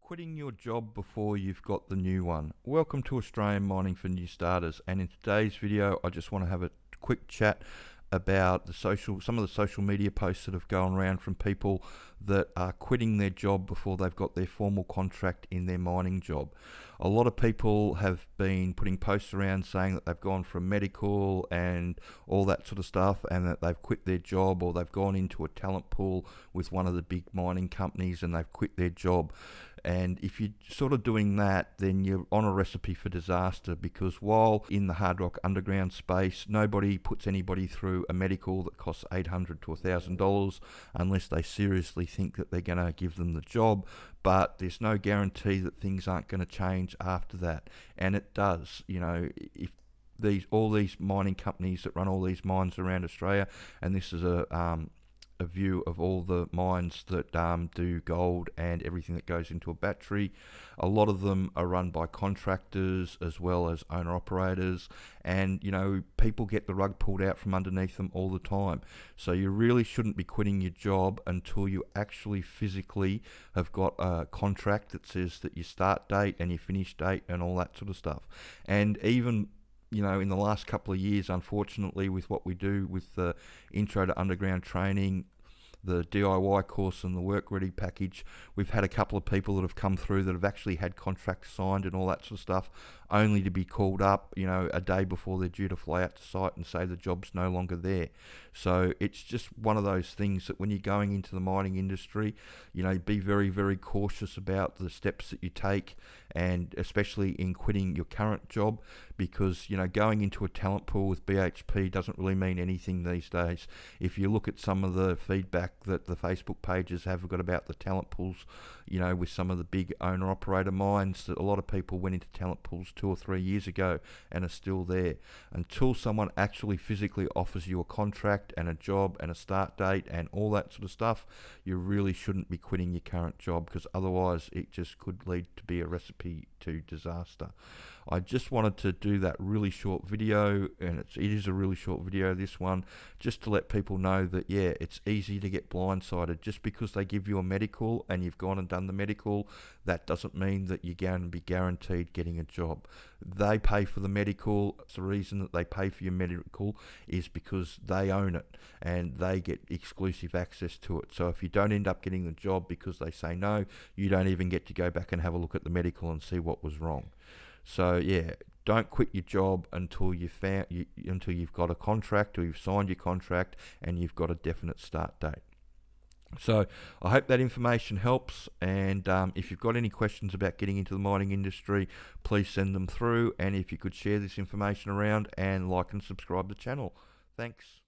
Quitting your job before you've got the new one. Welcome to Australian Mining for New Starters, and in today's video I just want to have a quick chat about some of the social media posts that have gone around from people that are quitting their job before they've got their formal contract in their mining job. A lot of people have been putting posts around saying that they've gone for a medical and all that sort of stuff, and that they've quit their job, or they've gone into a talent pool with one of the big mining companies and they've quit their job. And if you're sort of doing that, then you're on a recipe for disaster, because while in the hard rock underground space, nobody puts anybody through a medical that costs $800 to $1,000 unless they seriously think that they're going to give them the job. But there's no guarantee that things aren't going to change after that, and it does. You know, if all these mining companies that run all these mines around Australia, and this is a view of all the mines that do gold and everything that goes into a battery. A lot of them are run by contractors as well as owner operators, and you know, people get the rug pulled out from underneath them all the time. So you really shouldn't be quitting your job until you actually physically have got a contract that says that your start date and your finish date and all that sort of stuff. And even, you know, in the last couple of years, unfortunately, with what we do with the intro to underground training, the DIY course and the work ready package, we've had a couple of people that have come through that have actually had contracts signed and all that sort of stuff, only to be called up, you know, a day before they're due to fly out to site and say the job's no longer there. So it's just one of those things that when you're going into the mining industry, you know, be very, very cautious about the steps that you take, and especially in quitting your current job, because, you know, going into a talent pool with BHP doesn't really mean anything these days. If you look at some of the feedback that the Facebook pages have got about the talent pools, you know, with some of the big owner operator mines, that a lot of people went into talent pools 2 or 3 years ago and are still there. Until someone actually physically offers you a contract and a job and a start date and all that sort of stuff, you really shouldn't be quitting your current job, because otherwise it just could lead to be a recipe to disaster. I just wanted to do that really short video, and it is a really short video, this one, just to let people know that, yeah, it's easy to get blindsided. Just because they give you a medical and you've gone and done the medical, that doesn't mean that you're going to be guaranteed getting a job. They pay for the medical. The reason that they pay for your medical is because they own it and they get exclusive access to it. So if you don't end up getting the job because they say no, you don't even get to go back and have a look at the medical and see what was wrong. So yeah, don't quit your job until you've got a contract, or you've signed your contract and you've got a definite start date. So I hope that information helps, and if you've got any questions about getting into the mining industry, please send them through, and if you could share this information around and like and subscribe to the channel. Thanks.